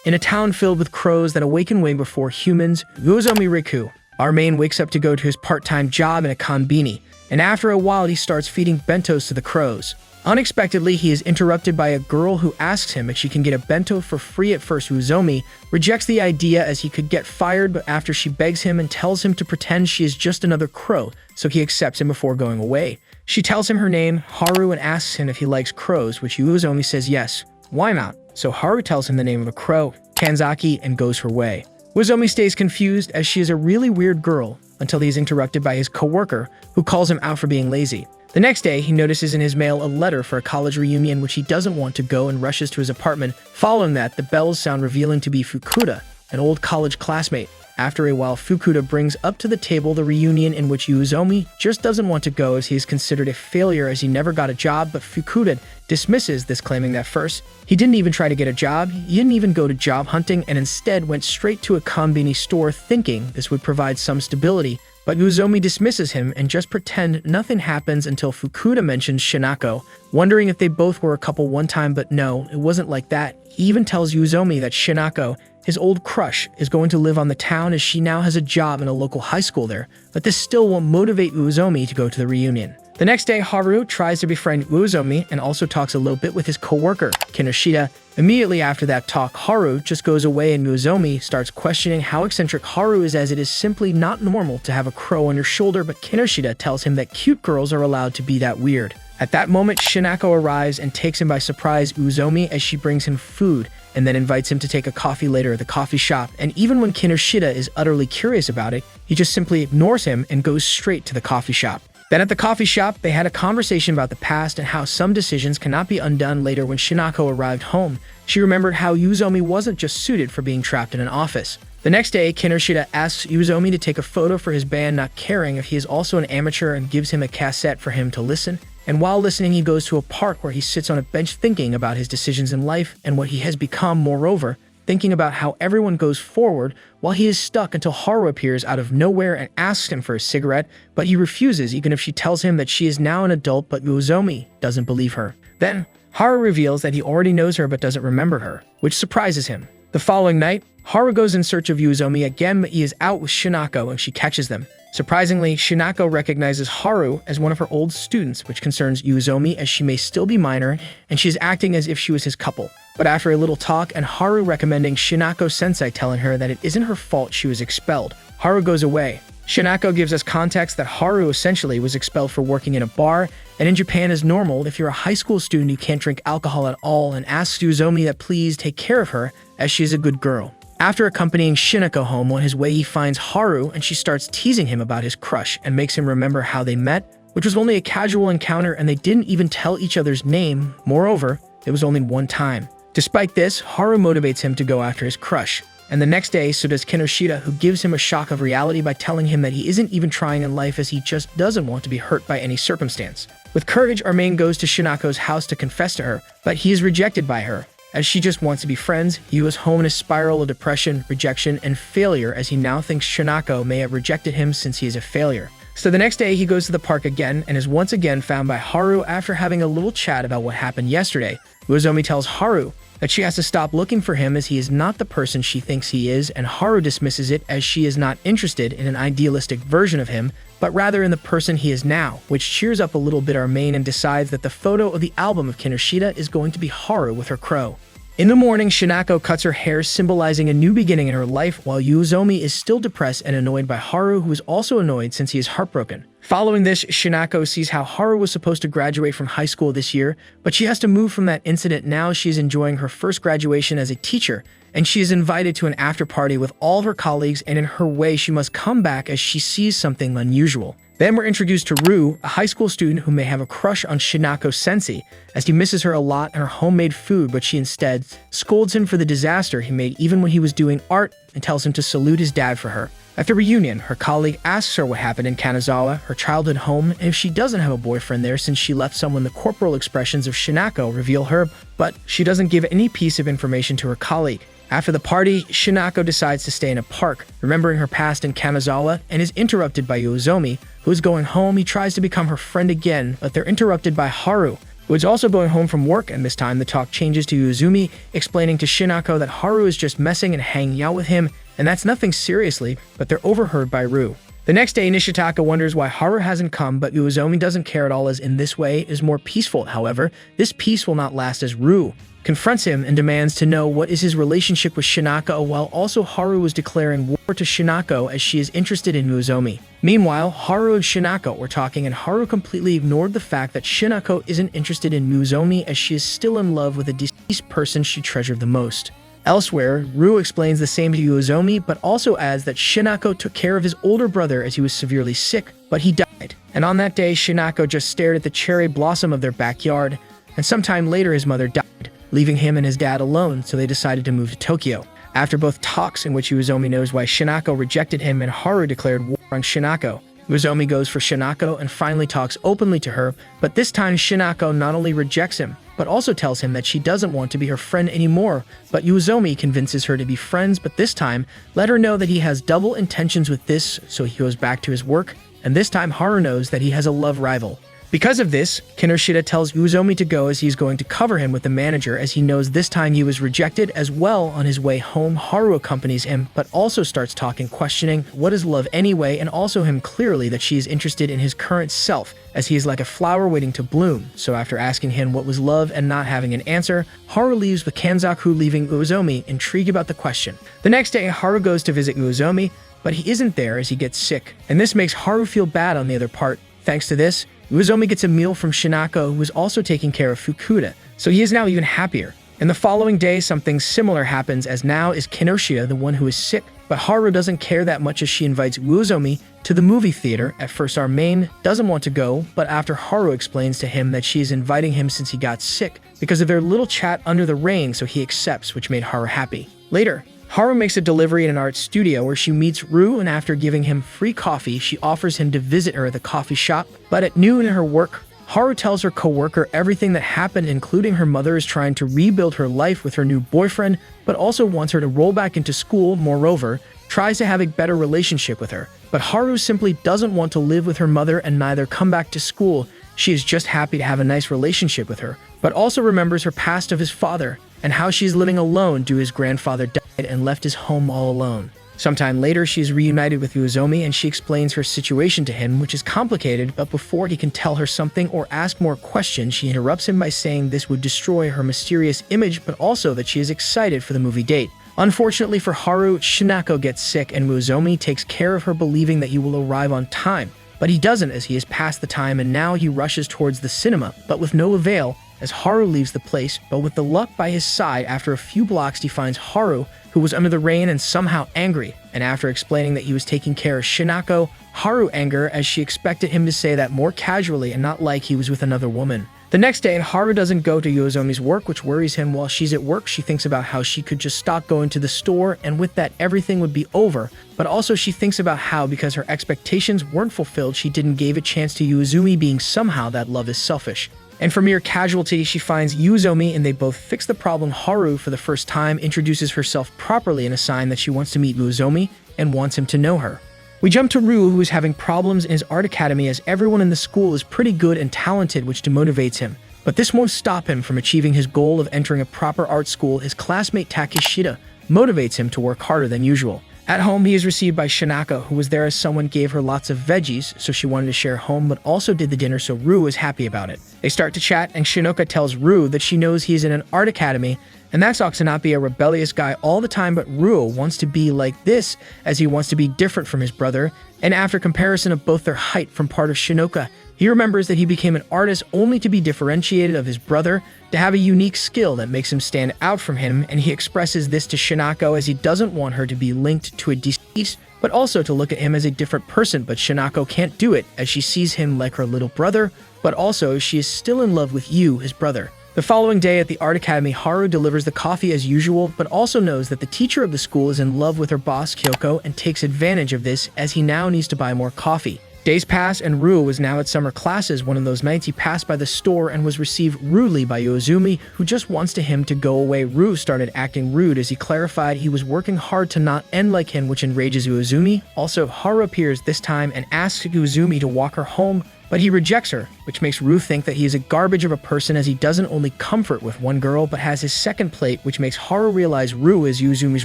In a town filled with crows that awaken way before humans, Uozomi Riku, our main, wakes up to go to his part-time job in a konbini, and after a while he starts feeding bentos to the crows. Unexpectedly, he is interrupted by a girl who asks him if she can get a bento for free. At first, Uozomi rejects the idea as he could get fired, but after she begs him and tells him to pretend she is just another crow, so he accepts him before going away. She tells him her name, Haru, and asks him if he likes crows, which Uozomi says yes. Why not? So Haru tells him the name of a crow, Kanzaki, and goes her way. Uozomi stays confused as she is a really weird girl until he is interrupted by his coworker, who calls him out for being lazy. The next day, he notices in his mail a letter for a college reunion which he doesn't want to go and rushes to his apartment. Following that, the bells sound, revealing to be Fukuda, an old college classmate. After a while, Fukuda brings up to the table the reunion in which Uozomi just doesn't want to go as he is considered a failure as he never got a job, but Fukuda dismisses this, claiming that first, he didn't even try to get a job, he didn't even go to job hunting, and instead went straight to a konbini store thinking this would provide some stability. But Uozomi dismisses him and just pretend nothing happens until Fukuda mentions Shinako, wondering if they both were a couple one time, but no, it wasn't like that. He even tells Uozomi that Shinako, his old crush, is going to live on the town as she now has a job in a local high school there, but this still won't motivate Uozomi to go to the reunion. The next day, Haru tries to befriend Uozomi and also talks a little bit with his coworker, Kinoshita. Immediately after that talk, Haru just goes away and Uozomi starts questioning how eccentric Haru is, as it is simply not normal to have a crow on your shoulder, but Kinoshita tells him that cute girls are allowed to be that weird. At that moment, Shinako arrives and takes him by surprise, Uozomi, as she brings him food and then invites him to take a coffee later at the coffee shop. And even when Kinoshita is utterly curious about it, he just simply ignores him and goes straight to the coffee shop. Then at the coffee shop, they had a conversation about the past and how some decisions cannot be undone. Later, when Shinako arrived home, she remembered how Uozomi wasn't just suited for being trapped in an office. The next day, Kinoshita asks Uozomi to take a photo for his band, not caring if he is also an amateur, and gives him a cassette for him to listen. And while listening, he goes to a park where he sits on a bench thinking about his decisions in life and what he has become. Moreover, thinking about how everyone goes forward while he is stuck, until Haru appears out of nowhere and asks him for a cigarette, but he refuses even if she tells him that she is now an adult, but Uozomi doesn't believe her. Then, Haru reveals that he already knows her but doesn't remember her, which surprises him. The following night, Haru goes in search of Uozomi again, but he is out with Shinako and she catches them. Surprisingly, Shinako recognizes Haru as one of her old students, which concerns Uozomi as she may still be minor and she is acting as if she was his couple. But after a little talk and Haru recommending Shinako-sensei telling her that it isn't her fault she was expelled, Haru goes away. Shinako gives us context that Haru essentially was expelled for working in a bar, and in Japan is normal if you're a high school student you can't drink alcohol at all, and asks Uozomi that please take care of her as she is a good girl. After accompanying Shinako home, on his way he finds Haru and she starts teasing him about his crush and makes him remember how they met, which was only a casual encounter and they didn't even tell each other's name. Moreover, it was only one time. Despite this, Haru motivates him to go after his crush. And the next day, so does Kinoshita, who gives him a shock of reality by telling him that he isn't even trying in life as he just doesn't want to be hurt by any circumstance. With courage, our main goes to Shinako's house to confess to her, but he is rejected by her. As she just wants to be friends, he goes home in a spiral of depression, rejection, and failure as he now thinks Shinako may have rejected him since he is a failure. So the next day, he goes to the park again and is once again found by Haru after having a little chat about what happened yesterday. Uozomi tells Haru that she has to stop looking for him as he is not the person she thinks he is, and Haru dismisses it as she is not interested in an idealistic version of him, but rather in the person he is now, which cheers up a little bit our main and decides that the photo of the album of Kinoshita is going to be Haru with her crow. In the morning, Shinako cuts her hair, symbolizing a new beginning in her life, while Uozomi is still depressed and annoyed by Haru, who is also annoyed since he is heartbroken. Following this, Shinako sees how Haru was supposed to graduate from high school this year, but she has to move from that incident. Now she is enjoying her first graduation as a teacher, and she is invited to an after party with all of her colleagues, and in her way she must come back as she sees something unusual. Then we're introduced to Ru, a high school student who may have a crush on Shinako-sensei, as he misses her a lot and her homemade food, but she instead scolds him for the disaster he made even when he was doing art and tells him to salute his dad for her. At the reunion, her colleague asks her what happened in Kanazawa, her childhood home, and if she doesn't have a boyfriend there since she left someone. The corporal expressions of Shinako reveal her, but she doesn't give any piece of information to her colleague. After the party, Shinako decides to stay in a park, remembering her past in Kanazawa, and is interrupted by Uozomi, who is going home. He tries to become her friend again, but they're interrupted by Haru, was also going home from work, and this time the talk changes to Uzumi explaining to Shinako that Haru is just messing and hanging out with him, and that's nothing seriously, but they're overheard by Ryu. The next day, Nishitaka wonders why Haru hasn't come, but Uzumi doesn't care at all, as in this way is more peaceful. However, this peace will not last, as Ryu confronts him and demands to know what is his relationship with Shinako, while also Haru is declaring war to Shinako as she is interested in Uzumi. Meanwhile, Haru and Shinako were talking, and Haru completely ignored the fact that Shinako isn't interested in Uzumi, as she is still in love with a deceased person she treasured the most. Elsewhere, Ryu explains the same to Uzumi, but also adds that Shinako took care of his older brother as he was severely sick, but he died. And on that day, Shinako just stared at the cherry blossom of their backyard, and sometime later his mother died, leaving him and his dad alone, so they decided to move to Tokyo. After both talks in which Uzumi knows why Shinako rejected him and Haru declared war on Shinako, Uzumi goes for Shinako and finally talks openly to her, but this time Shinako not only rejects him, but also tells him that she doesn't want to be her friend anymore, but Uzumi convinces her to be friends, but this time let her know that he has double intentions with this, so he goes back to his work, and this time Haru knows that he has a love rival. Because of this, Kinoshita tells Uzumi to go as he's going to cover him with the manager, as he knows this time he was rejected as well. On his way home, Haru accompanies him, but also starts talking, questioning what is love anyway, and also him clearly that she is interested in his current self, as he is like a flower waiting to bloom. So after asking him what was love and not having an answer, Haru leaves with Kanzaku, leaving Uzumi intrigued about the question. The next day, Haru goes to visit Uzumi, but he isn't there as he gets sick, and this makes Haru feel bad on the other part. Thanks to this, Uzumi gets a meal from Shinako, who is also taking care of Fukuda, so he is now even happier. And the following day, something similar happens, as now is Kinoshita the one who is sick, but Haru doesn't care that much as she invites Uzumi to the movie theater. At first, our main doesn't want to go, but after Haru explains to him that she is inviting him since he got sick because of their little chat under the rain, so he accepts, which made Haru happy. Later, Haru makes a delivery in an art studio where she meets Ryu, and after giving him free coffee, she offers him to visit her at the coffee shop. But at noon in her work, Haru tells her co-worker everything that happened, including her mother is trying to rebuild her life with her new boyfriend, but also wants her to roll back into school. Moreover, tries to have a better relationship with her. But Haru simply doesn't want to live with her mother and neither come back to school. She is just happy to have a nice relationship with her, but also remembers her past of his father and how she is living alone due to his grandfather died and left his home all alone. Sometime later, she is reunited with Uzumi and she explains her situation to him, which is complicated, but before he can tell her something or ask more questions, she interrupts him by saying this would destroy her mysterious image, but also that she is excited for the movie date. Unfortunately for Haru, Shinako gets sick and Uzumi takes care of her, believing that he will arrive on time. But he doesn't, as he is past the time, and now he rushes towards the cinema, but with no avail, as Haru leaves the place. But with the luck by his side, after a few blocks he finds Haru, who was under the rain and somehow angry, and after explaining that he was taking care of Shinako, Haru anger as she expected him to say that more casually and not like he was with another woman. The next day, Haru doesn't go to Uzumi's work, which worries him. While she's at work, she thinks about how she could just stop going to the store, and with that everything would be over. But also she thinks about how, because her expectations weren't fulfilled, she didn't give a chance to Uzumi, being somehow that love is selfish. And for mere casualty, she finds Uzumi and they both fix the problem. Haru, for the first time, introduces herself properly in a sign that she wants to meet Uzumi and wants him to know her. We jump to Ryu, who is having problems in his art academy as everyone in the school is pretty good and talented, which demotivates him. But this won't stop him from achieving his goal of entering a proper art school. His classmate Takeshita motivates him to work harder than usual. At home, he is received by Shinako, who was there as someone gave her lots of veggies, so she wanted to share home, but also did the dinner, so Ryu is happy about it. They start to chat, and Shinoka tells Ryu that she knows he is in an art academy, and that's ought to not be a rebellious guy all the time, but Ryu wants to be like this, as he wants to be different from his brother, and after comparison of both their height from part of Shinoka, he remembers that he became an artist only to be differentiated of his brother, to have a unique skill that makes him stand out from him, and he expresses this to Shinako as he doesn't want her to be linked to a deceased, but also to look at him as a different person. But Shinako can't do it as she sees him like her little brother, but also she is still in love with Yu, his brother. The following day at the art academy, Haru delivers the coffee as usual, but also knows that the teacher of the school is in love with her boss Kyoko and takes advantage of this as he now needs to buy more coffee. Days pass and Ryu was now at summer classes. One of those nights he passed by the store and was received rudely by Uzumi, who just wants him to go away. Ryu started acting rude as he clarified he was working hard to not end like him, which enrages Uzumi. Also, Haru appears this time and asks Uzumi to walk her home, But he rejects her, which makes Rue think that he is a garbage of a person as he doesn't only comfort with one girl but has his second plate, which makes Haru realize Rue is Uzumi's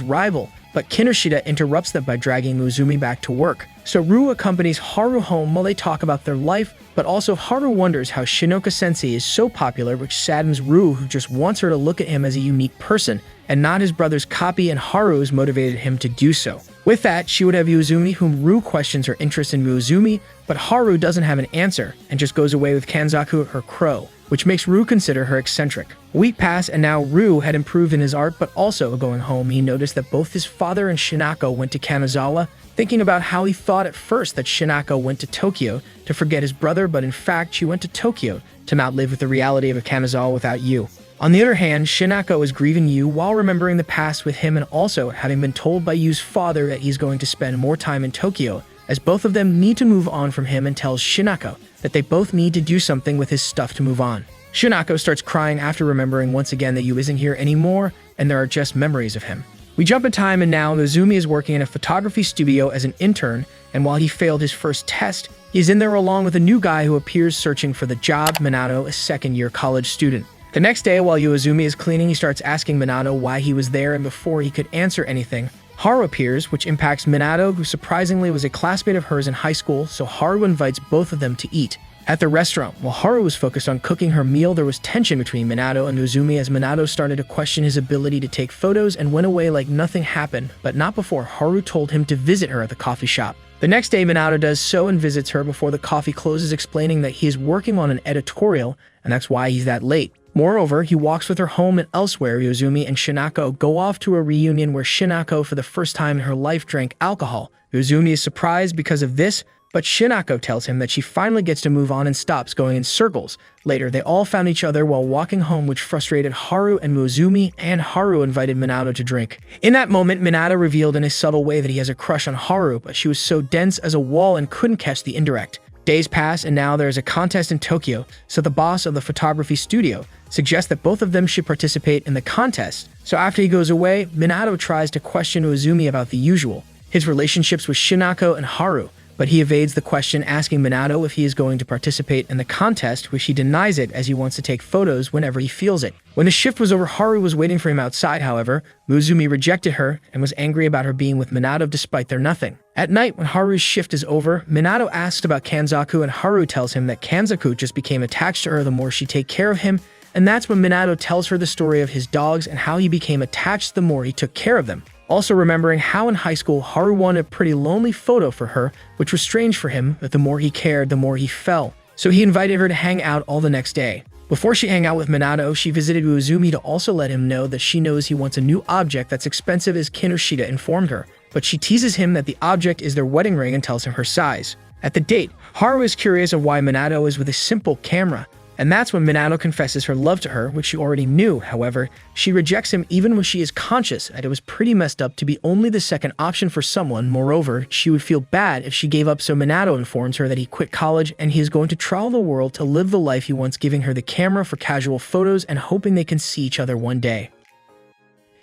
rival. But Kinoshita interrupts them by dragging Uzumi back to work. So Rue accompanies Haru home while they talk about their life, but also Haru wonders how Shinoka-sensei is so popular, which saddens Rue, who just wants her to look at him as a unique person and not his brother's copy, and Haru has motivated him to do so. With that, she would have Uzumi, whom Rue questions her interest in Uzumi, but Haru doesn't have an answer and just goes away with Kanzaku, her crow, which makes Rue consider her eccentric. A week passed, and now Rue had improved in his art, but also going home, he noticed that both his father and Shinako went to Kanazawa, thinking about how he thought at first that Shinako went to Tokyo to forget his brother, but in fact she went to Tokyo to not live with the reality of a Kanazawa without Yu. On the other hand, Shinako is grieving Yu while remembering the past with him and also having been told by Yu's father that he's going to spend more time in Tokyo, as both of them need to move on from him, and tells Shinako that they both need to do something with his stuff to move on. Shinako starts crying after remembering once again that Yu isn't here anymore and there are just memories of him. We jump in time, and now Uzumi is working in a photography studio as an intern, and while he failed his first test, he is in there along with a new guy who appears searching for the job, Minato, a second-year college student. The next day, while Uzumi is cleaning, he starts asking Minato why he was there, and before he could answer anything, Haru appears, which impacts Minato, who surprisingly was a classmate of hers in high school, so Haru invites both of them to eat. At the restaurant, while Haru was focused on cooking her meal, there was tension between Minato and Uzumi as Minato started to question his ability to take photos and went away like nothing happened, but not before Haru told him to visit her at the coffee shop. The next day, Minato does so and visits her before the coffee closes, explaining that he is working on an editorial, and that's why he's that late. Moreover, he walks with her home, and elsewhere, Uzumi and Shinako go off to a reunion where Shinako, for the first time in her life, drank alcohol. Uzumi is surprised because of this, but Shinako tells him that she finally gets to move on and stops going in circles. Later, they all found each other while walking home, which frustrated Haru and Uzumi, and Haru invited Minato to drink. In that moment, Minato revealed in a subtle way that he has a crush on Haru, but she was so dense as a wall and couldn't catch the indirect. Days pass, and now there is a contest in Tokyo, so the boss of the photography studio suggests that both of them should participate in the contest. So after he goes away, Minato tries to question Uzumi about the usual, his relationships with Shinako and Haru, but he evades the question, asking Minato if he is going to participate in the contest, which he denies it as he wants to take photos whenever he feels it. When the shift was over, Haru was waiting for him outside, however. Uzumi rejected her and was angry about her being with Minato despite their nothing. At night, when Haru's shift is over, Minato asks about Kanzaku, and Haru tells him that Kanzaku just became attached to her the more she take care of him, and that's when Minato tells her the story of his dogs and how he became attached the more he took care of them. Also remembering how in high school Haru wanted a pretty lonely photo for her, which was strange for him, that the more he cared, the more he fell. So he invited her to hang out all the next day. Before she hung out with Minato, she visited Uzumi to also let him know that she knows he wants a new object that's expensive, as Kinoshita informed her, but she teases him that the object is their wedding ring and tells him her size. At the date, Haru is curious of why Minato is with a simple camera, and that's when Minato confesses her love to her, which she already knew. However, she rejects him even when she is conscious that it was pretty messed up to be only the second option for someone. Moreover, she would feel bad if she gave up, so Minato informs her that he quit college and he is going to travel the world to live the life he wants, giving her the camera for casual photos and hoping they can see each other one day.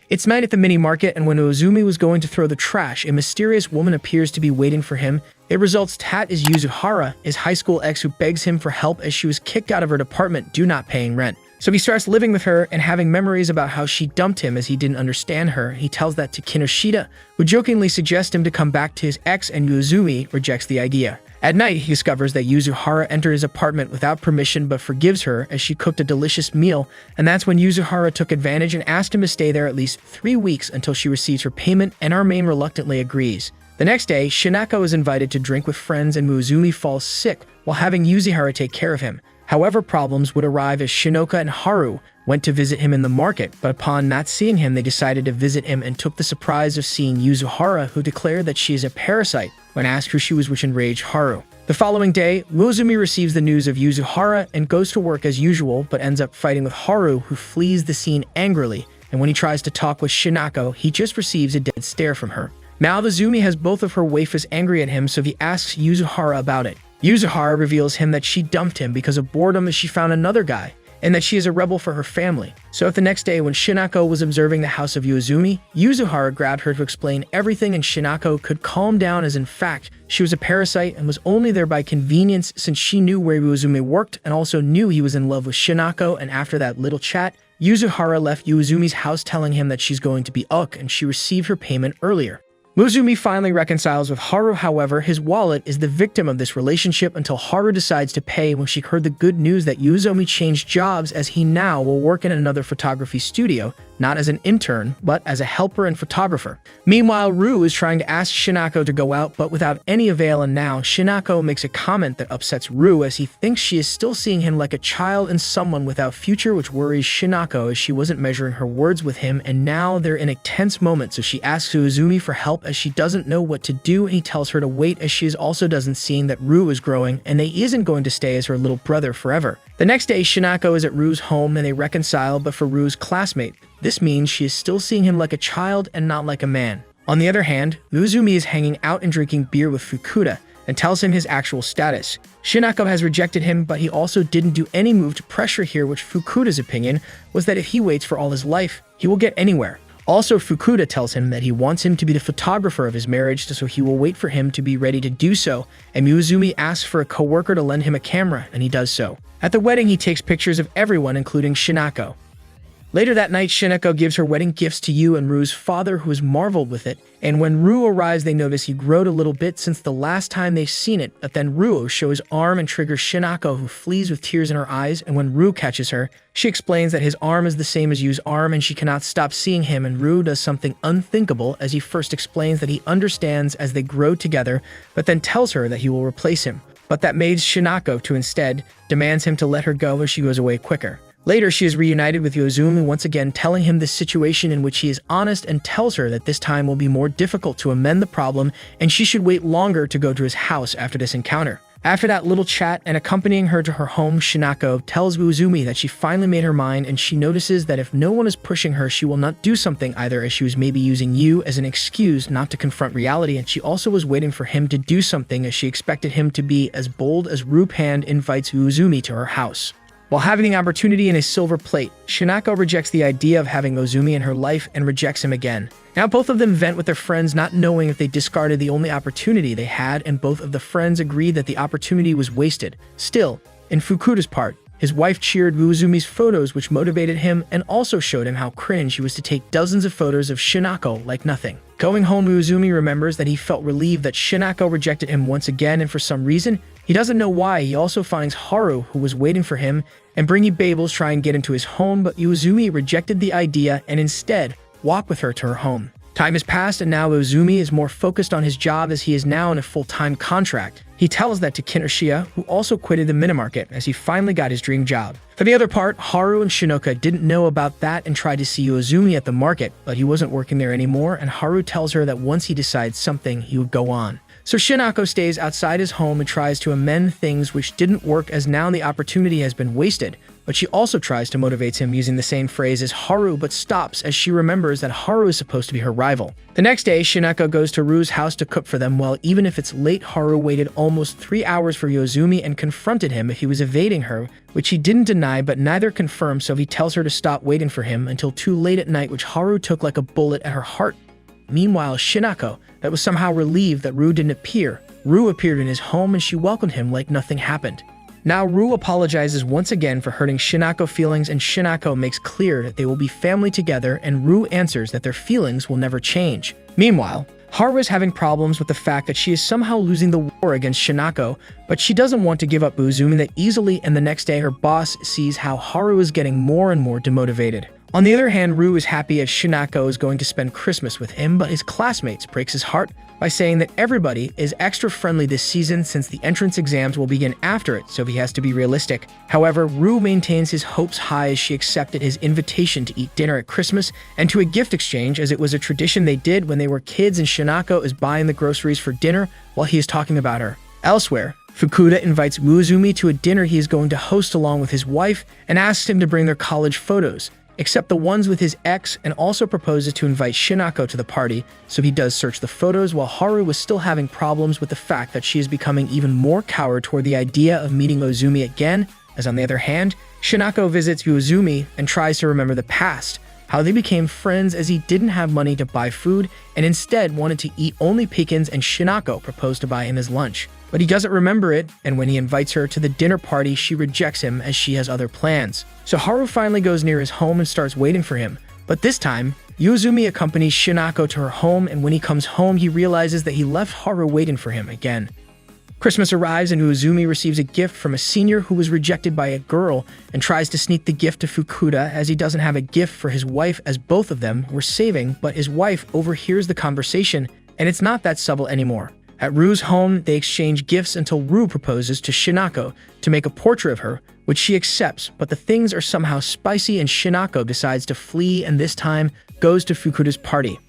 It's night at the mini-market, and when Uzumi was going to throw the trash, a mysterious woman appears to be waiting for him. It results Tat is Yuzuhara, his high school ex, who begs him for help as she was kicked out of her apartment due not paying rent. So he starts living with her and having memories about how she dumped him as he didn't understand her. He tells that to Kinoshita, who jokingly suggests him to come back to his ex, and Uzumi rejects the idea. At night, he discovers that Yuzuhara entered his apartment without permission but forgives her as she cooked a delicious meal, and that's when Yuzuhara took advantage and asked him to stay there at least 3 weeks until she receives her payment, and our main reluctantly agrees. The next day, Shinako is invited to drink with friends and Uzumi falls sick while having Yuzuhara take care of him. However, problems would arrive as Shinoka and Haru went to visit him in the market, but upon not seeing him, they decided to visit him and took the surprise of seeing Yuzuhara, who declared that she is a parasite when asked who she was, which enraged Haru. The following day, Uzumi receives the news of Yuzuhara and goes to work as usual, but ends up fighting with Haru, who flees the scene angrily, and when he tries to talk with Shinako, he just receives a dead stare from her. Now Uzumi has both of her waifus angry at him, so he asks Yuzuhara about it. Yuzuhara reveals him that she dumped him because of boredom as she found another guy. and that she is a rebel for her family. So if the next day when Shinako was observing the house of Yuuzumi, Yuzuhara grabbed her to explain everything and Shinako could calm down, as in fact, she was a parasite and was only there by convenience since she knew where Yuuzumi worked and also knew he was in love with Shinako. And after that little chat, Yuzuhara left Yuuzumi's house telling him that she's going to be uk and she received her payment earlier. Muzumi finally reconciles with Haru. However, his wallet is the victim of this relationship until Haru decides to pay when she heard the good news that Yuuzumi changed jobs, as he now will work in another photography studio, not as an intern, but as a helper and photographer. Meanwhile, Rue is trying to ask Shinako to go out, but without any avail, and now Shinako makes a comment that upsets Rue, as he thinks she is still seeing him like a child and someone without future, which worries Shinako as she wasn't measuring her words with him, and now they're in a tense moment, so she asks Yuuzumi for help as she doesn't know what to do, and he tells her to wait, as she also doesn't seeing that Rue is growing and he isn't going to stay as her little brother forever. The next day, Shinako is at Rue's home and they reconcile, but for Rue's classmate, this means she is still seeing him like a child and not like a man. On the other hand, Yuuzumi is hanging out and drinking beer with Fukuda and tells him his actual status. Shinako has rejected him, but he also didn't do any move to pressure here, which Fukuda's opinion was that if he waits for all his life, he will get anywhere. Also, Fukuda tells him that he wants him to be the photographer of his marriage, so he will wait for him to be ready to do so, and Yuuzumi asks for a coworker to lend him a camera, and he does so. At the wedding, he takes pictures of everyone, including Shinako. Later that night, Shinako gives her wedding gifts to Yu and Rue's father, who is marveled with it, and when Rue arrives, they notice he growed a little bit since the last time they've seen it, but then Rue shows his arm and triggers Shinako, who flees with tears in her eyes, and when Rue catches her, she explains that his arm is the same as Yu's arm and she cannot stop seeing him, and Rue does something unthinkable as he first explains that he understands as they grow together, but then tells her that he will replace him. But that made Shinako to instead demands him to let her go as she goes away quicker. Later, she is reunited with Yuuzumi once again, telling him the situation in which he is honest and tells her that this time will be more difficult to amend the problem and she should wait longer to go to his house after this encounter. After that little chat and accompanying her to her home, Shinako tells Yuuzumi that she finally made her mind and she notices that if no one is pushing her, she will not do something either, as she was maybe using Yu as an excuse not to confront reality, and she also was waiting for him to do something as she expected him to be as bold as Rue Pand invites Yuuzumi to her house. While having the opportunity in a silver plate, Shinako rejects the idea of having Yuuzumi in her life and rejects him again. Now both of them vent with their friends, not knowing if they discarded the only opportunity they had, and both of the friends agreed that the opportunity was wasted. Still, in Fukuda's part, his wife cheered Yuuzumi's photos, which motivated him and also showed him how cringe he was to take dozens of photos of Shinako like nothing. Going home, Yuuzumi remembers that he felt relieved that Shinako rejected him once again, and for some reason, he doesn't know why. He also finds Haru, who was waiting for him, and bringing Babels try and get into his home, but Yuuzumi rejected the idea and instead walked with her to her home. Time has passed and now Yuuzumi is more focused on his job as he is now in a full-time contract. He tells that to Kinoshia, who also quitted the minimarket as he finally got his dream job. For the other part, Haru and Shinoka didn't know about that and tried to see Yuuzumi at the market, but he wasn't working there anymore, and Haru tells her that once he decides something, he would go on. So Shinako stays outside his home and tries to amend things which didn't work, as now the opportunity has been wasted. But she also tries to motivate him using the same phrase as Haru, but stops as she remembers that Haru is supposed to be her rival. The next day, Shinako goes to Rue's house to cook for them, while even if it's late, Haru waited almost 3 hours for Yuuzumi and confronted him if he was evading her, which he didn't deny but neither confirmed, so he tells her to stop waiting for him until too late at night, which Haru took like a bullet at her heart. Meanwhile, Shinako, that was somehow relieved that Rue didn't appear. Rue appeared in his home and she welcomed him like nothing happened. Now Rue apologizes once again for hurting Shinako's feelings, and Shinako makes clear that they will be family together, and Rue answers that their feelings will never change. Meanwhile, Haru is having problems with the fact that she is somehow losing the war against Shinako, but she doesn't want to give up Yuuzumi that easily, and the next day her boss sees how Haru is getting more and more demotivated. On the other hand, Rue is happy as Shinako is going to spend Christmas with him, but his classmates breaks his heart by saying that everybody is extra friendly this season since the entrance exams will begin after it, so he has to be realistic. However, Rue maintains his hopes high as she accepted his invitation to eat dinner at Christmas and to a gift exchange, as it was a tradition they did when they were kids, and Shinako is buying the groceries for dinner while he is talking about her. Elsewhere, Fukuda invites Yuuzumi to a dinner he is going to host along with his wife and asks him to bring their college photos, except the ones with his ex, and also proposes to invite Shinako to the party, so he does search the photos while Haru was still having problems with the fact that she is becoming even more coward toward the idea of meeting Yuuzumi again, as on the other hand, Shinako visits Uezumi and tries to remember the past, how they became friends as he didn't have money to buy food and instead wanted to eat only pecans, and Shinako proposed to buy him his lunch. But he doesn't remember it, and when he invites her to the dinner party, she rejects him as she has other plans. So Haru finally goes near his home and starts waiting for him. But this time, Uezumi accompanies Shinako to her home, and when he comes home, he realizes that he left Haru waiting for him again. Christmas arrives and Uezumi receives a gift from a senior who was rejected by a girl and tries to sneak the gift to Fukuda as he doesn't have a gift for his wife, as both of them were saving, but his wife overhears the conversation and it's not that subtle anymore. At Ru's home, they exchange gifts until Ru proposes to Shinako to make a portrait of her, which she accepts, but the things are somehow spicy and Shinako decides to flee and this time goes to Fukuda's party.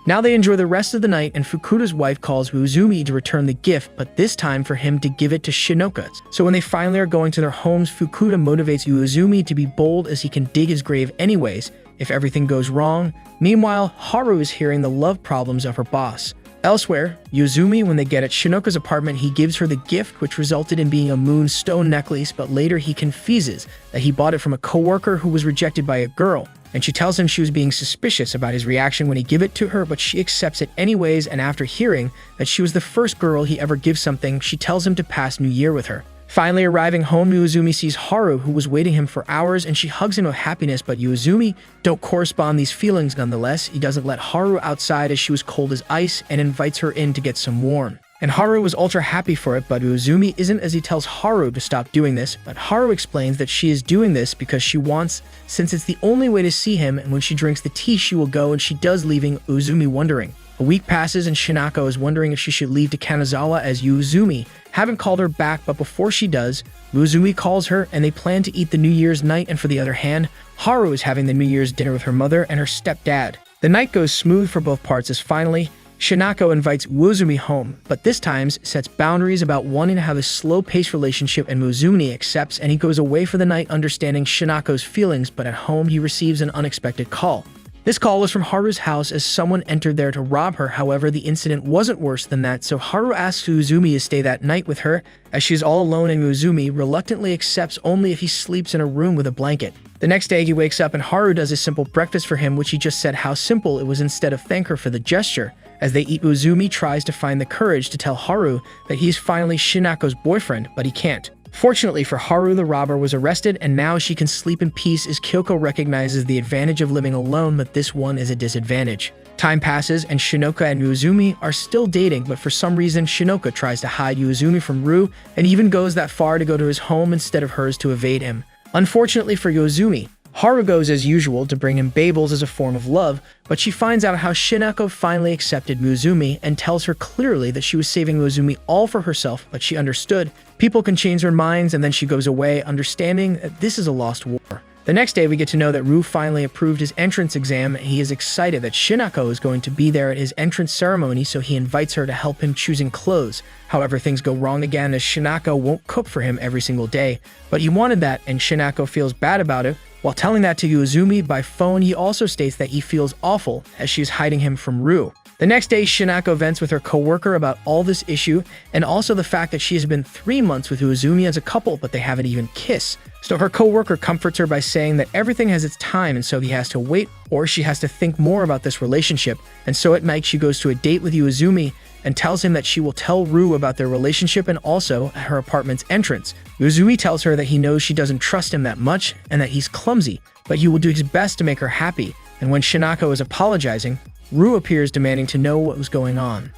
Now they enjoy the rest of the night and Fukuda's wife calls Uezumi to return the gift, but this time for him to give it to Shinoka. So when they finally are going to their homes, Fukuda motivates Uezumi to be bold as he can dig his grave anyways if everything goes wrong. Meanwhile, Haru is hearing the love problems of her boss. Elsewhere, Uezumi, when they get at Shinoka's apartment, he gives her the gift, which resulted in being a moonstone necklace, but later he confesses that he bought it from a coworker who was rejected by a girl, and she tells him she was being suspicious about his reaction when he gave it to her, but she accepts it anyways, and after hearing that she was the first girl he ever gives something, she tells him to pass New Year with her. Finally arriving home, Uezumi sees Haru, who was waiting him for hours, and she hugs him with happiness, but Uezumi don't correspond these feelings nonetheless. He doesn't let Haru outside as she was cold as ice and invites her in to get some warm. And Haru was ultra happy for it, but Uezumi isn't, as he tells Haru to stop doing this, but Haru explains that she is doing this because she wants, since it's the only way to see him, and when she drinks the tea she will go, and she does, leaving Uezumi wondering. A week passes and Shinako is wondering if she should leave to Kanazawa as Uezumi haven't called her back, but before she does, Uezumi calls her and they plan to eat the New Year's night, and for the other hand, Haru is having the New Year's dinner with her mother and her stepdad. The night goes smooth for both parts as finally, Shinako invites Uezumi home, but this time sets boundaries about wanting to have a slow-paced relationship, and Uezumi accepts and he goes away for the night understanding Shinako's feelings, but at home he receives an unexpected call. This call was from Haru's house as someone entered there to rob her. However, the incident wasn't worse than that, so Haru asks Uezumi to stay that night with her as she's all alone, and Uezumi reluctantly accepts only if he sleeps in a room with a blanket. The next day he wakes up and Haru does a simple breakfast for him, which he just said how simple it was instead of thank her for the gesture. As they eat, Uezumi tries to find the courage to tell Haru that he's finally Shinako's boyfriend, but he can't. Fortunately for Haru, the robber was arrested and now she can sleep in peace as Kyoko recognizes the advantage of living alone, but this one is a disadvantage. Time passes and Shinoka and Uezumi are still dating, but for some reason Shinoka tries to hide Uezumi from Ru and even goes that far to go to his home instead of hers to evade him. Unfortunately for Uezumi, Haru goes as usual to bring him Babels as a form of love, but she finds out how Shinako finally accepted Uezumi and tells her clearly that she was saving Uezumi all for herself, but she understood. People can change their minds, and then she goes away, understanding that this is a lost war. The next day, we get to know that Ru finally approved his entrance exam, and he is excited that Shinako is going to be there at his entrance ceremony, so he invites her to help him choosing clothes. However, things go wrong again as Shinako won't cook for him every single day, but he wanted that, and Shinako feels bad about it. While telling that to Uezumi by phone, he also states that he feels awful as she is hiding him from Ru. The next day, Shinako vents with her coworker about all this issue and also the fact that she has been 3 months with Uezumi as a couple, but they haven't even kissed. So her coworker comforts her by saying that everything has its time and so he has to wait, or she has to think more about this relationship. And so at night, she goes to a date with Uezumi and tells him that she will tell Ru about their relationship and also at her apartment's entrance. Uezumi tells her that he knows she doesn't trust him that much and that he's clumsy, but he will do his best to make her happy. And when Shinako is apologizing, Ru appears demanding to know what was going on.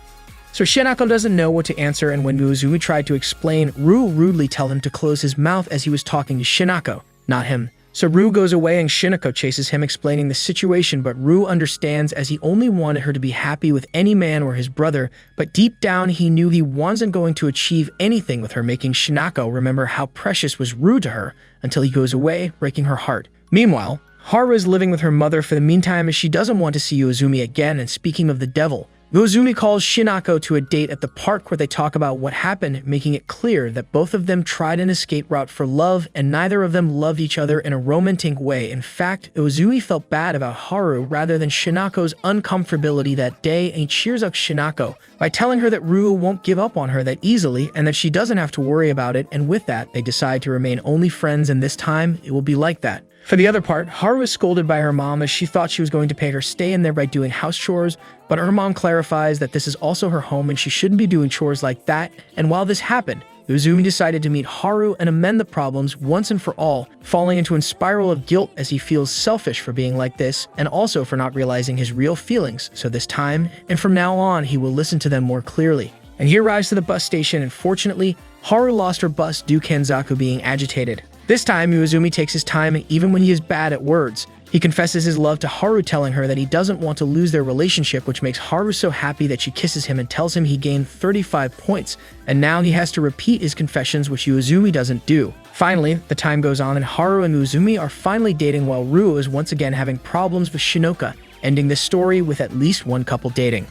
So Shinako doesn't know what to answer, and when Uezumi tried to explain, Ru rudely tells him to close his mouth as he was talking to Shinako, not him. So Ru goes away and Shinako chases him, explaining the situation, but Ru understands as he only wanted her to be happy with any man or his brother, but deep down he knew he wasn't going to achieve anything with her, making Shinako remember how precious was Ru to her until he goes away, breaking her heart. Meanwhile, Haru is living with her mother for the meantime as she doesn't want to see Uezumi again, and speaking of the devil, Uozumi calls Shinako to a date at the park where they talk about what happened, making it clear that both of them tried an escape route for love and neither of them loved each other in a romantic way. In fact, Uozumi felt bad about Haru rather than Shinako's uncomfortability that day and cheers up Shinako by telling her that Ryu won't give up on her that easily and that she doesn't have to worry about it, and with that, they decide to remain only friends, and this time, it will be like that. For the other part, Haru is scolded by her mom as she thought she was going to pay her stay in there by doing house chores, but her mom clarifies that this is also her home and she shouldn't be doing chores like that, and while this happened, Uozumi decided to meet Haru and amend the problems once and for all, falling into a spiral of guilt as he feels selfish for being like this and also for not realizing his real feelings, so this time, and from now on, he will listen to them more clearly. And he arrives to the bus station and fortunately, Haru lost her bus due to Kanzaku being agitated. This time, Uozumi takes his time even when he is bad at words. He confesses his love to Haru, telling her that he doesn't want to lose their relationship, which makes Haru so happy that she kisses him and tells him he gained 35 points, and now he has to repeat his confessions, which Uozumi doesn't do. Finally, the time goes on and Haru and Uozumi are finally dating while Ryu is once again having problems with Shinoka, ending this story with at least one couple dating.